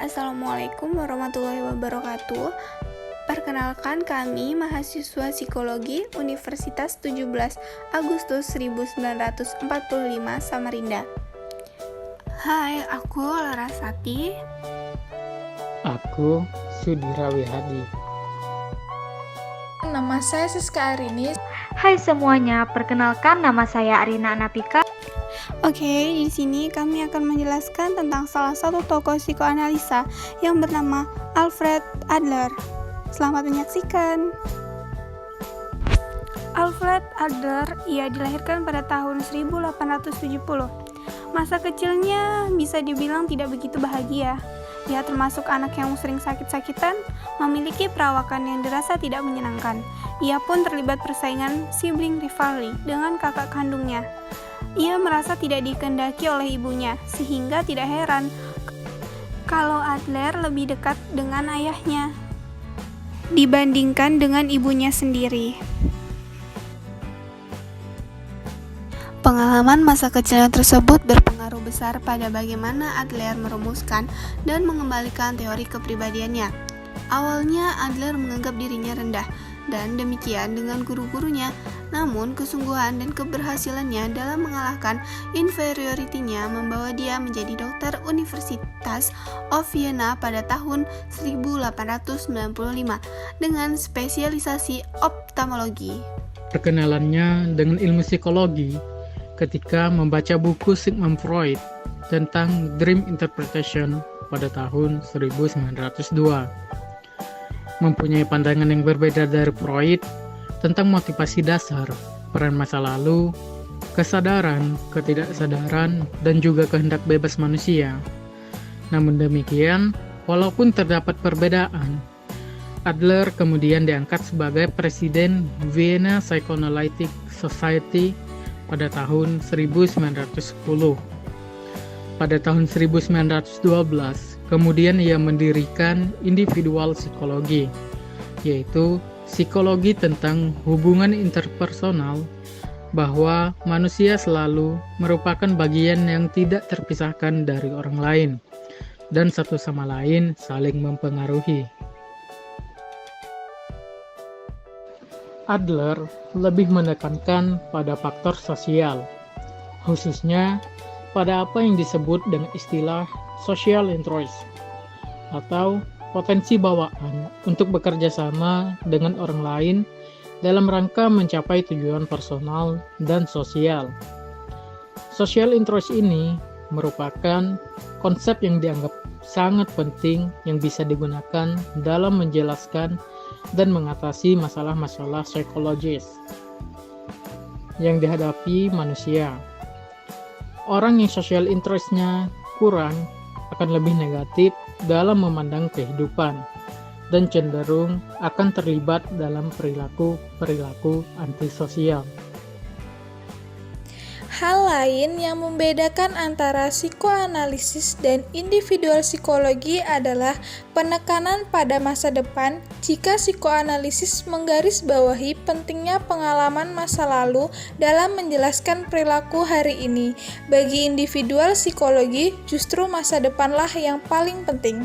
Assalamualaikum warahmatullahi wabarakatuh. Perkenalkan, kami mahasiswa psikologi Universitas 17 Agustus 1945 Samarinda. Hai, aku Larasati. Aku Sudira Wihadi. Nama saya Siska Arini. Hai semuanya, perkenalkan nama saya Arina Anapika. Oke, di sini kami akan menjelaskan tentang salah satu tokoh psikoanalisa yang bernama Alfred Adler. Selamat menyaksikan. Alfred Adler, ia dilahirkan pada tahun 1870. Masa kecilnya bisa dibilang tidak begitu bahagia. Dia termasuk anak yang sering sakit-sakitan, memiliki perawakan yang dirasa tidak menyenangkan. Ia pun terlibat persaingan sibling rivalry dengan kakak kandungnya. Ia merasa tidak dikehendaki oleh ibunya, sehingga tidak heran kalau Adler lebih dekat dengan ayahnya dibandingkan dengan ibunya sendiri. Pengalaman masa kecilnya tersebut berpengaruh besar pada bagaimana Adler merumuskan dan mengembalikan teori kepribadiannya. Awalnya Adler menganggap dirinya rendah, dan demikian dengan guru-gurunya. Namun, kesungguhan dan keberhasilannya dalam mengalahkan inferiority-nya membawa dia menjadi dokter Universitas of Vienna pada tahun 1895 dengan spesialisasi ophthalmologi. Perkenalannya dengan ilmu psikologi ketika membaca buku Sigmund Freud tentang Dream Interpretation pada tahun 1902. Mempunyai pandangan yang berbeda dari Freud tentang motivasi dasar, peran masa lalu, kesadaran, ketidaksadaran, dan juga kehendak bebas manusia. Namun demikian, walaupun terdapat perbedaan, Adler kemudian diangkat sebagai Presiden Vienna Psychoanalytic Society pada tahun 1910. Pada tahun 1912, kemudian ia mendirikan individual psikologi, yaitu psikologi tentang hubungan interpersonal, bahwa manusia selalu merupakan bagian yang tidak terpisahkan dari orang lain, dan satu sama lain saling mempengaruhi. Adler lebih menekankan pada faktor sosial, khususnya pada apa yang disebut dengan istilah social interest atau potensi bawaan untuk bekerja sama dengan orang lain dalam rangka mencapai tujuan personal dan sosial. Social interest ini merupakan konsep yang dianggap sangat penting yang bisa digunakan dalam menjelaskan dan mengatasi masalah-masalah psikologis yang dihadapi manusia. Orang yang social interest-nya kurang akan lebih negatif dalam memandang kehidupan dan cenderung akan terlibat dalam perilaku antisosial. Hal lain yang membedakan antara psikoanalisis dan individual psikologi adalah penekanan pada masa depan. Jika psikoanalisis menggarisbawahi pentingnya pengalaman masa lalu dalam menjelaskan perilaku hari ini, bagi individual psikologi justru masa depanlah yang paling penting.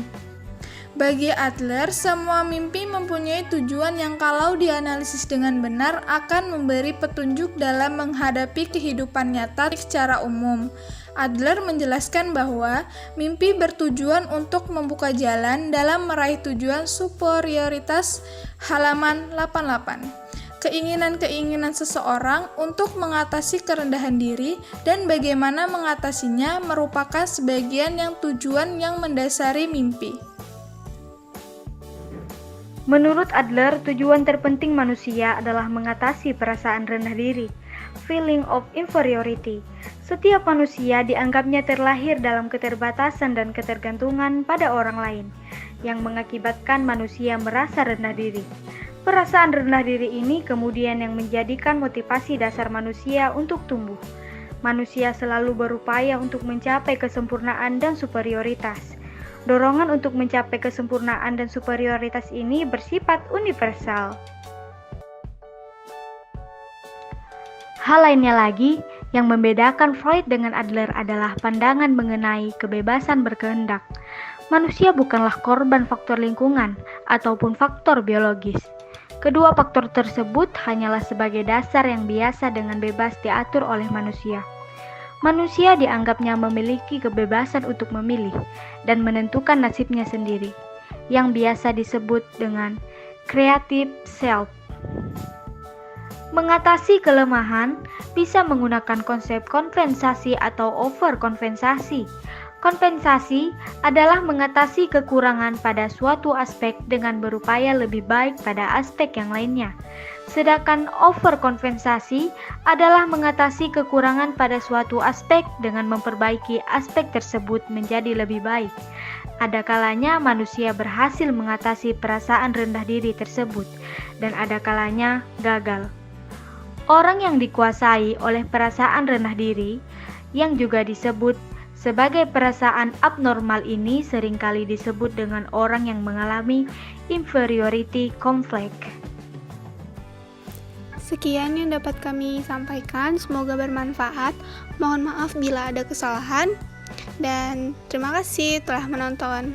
Bagi Adler, semua mimpi mempunyai tujuan yang kalau dianalisis dengan benar akan memberi petunjuk dalam menghadapi kehidupan nyata secara umum. Adler menjelaskan bahwa mimpi bertujuan untuk membuka jalan dalam meraih tujuan superioritas halaman 88. Keinginan-keinginan seseorang untuk mengatasi kerendahan diri dan bagaimana mengatasinya merupakan sebagian yang tujuan yang mendasari mimpi. Menurut Adler, tujuan terpenting manusia adalah mengatasi perasaan rendah diri, feeling of inferiority. Setiap manusia dianggapnya terlahir dalam keterbatasan dan ketergantungan pada orang lain, yang mengakibatkan manusia merasa rendah diri. Perasaan rendah diri ini kemudian yang menjadikan motivasi dasar manusia untuk tumbuh. Manusia selalu berupaya untuk mencapai kesempurnaan dan superioritas. Dorongan untuk mencapai kesempurnaan dan superioritas ini bersifat universal. Hal lainnya lagi yang membedakan Freud dengan Adler adalah pandangan mengenai kebebasan berkehendak. Manusia bukanlah korban faktor lingkungan ataupun faktor biologis. Kedua faktor tersebut hanyalah sebagai dasar yang biasa dengan bebas diatur oleh manusia. Manusia dianggapnya memiliki kebebasan untuk memilih dan menentukan nasibnya sendiri, yang biasa disebut dengan creative self. Mengatasi kelemahan bisa menggunakan konsep kompensasi atau overkompensasi. Kompensasi adalah mengatasi kekurangan pada suatu aspek dengan berupaya lebih baik pada aspek yang lainnya. Sedangkan overkompensasi adalah mengatasi kekurangan pada suatu aspek dengan memperbaiki aspek tersebut menjadi lebih baik. Ada kalanya manusia berhasil mengatasi perasaan rendah diri tersebut, dan ada kalanya gagal. Orang yang dikuasai oleh perasaan rendah diri, yang juga disebut sebagai perasaan abnormal ini seringkali disebut dengan orang yang mengalami inferiority complex. Sekian yang dapat kami sampaikan, semoga bermanfaat. Mohon maaf bila ada kesalahan, dan terima kasih telah menonton.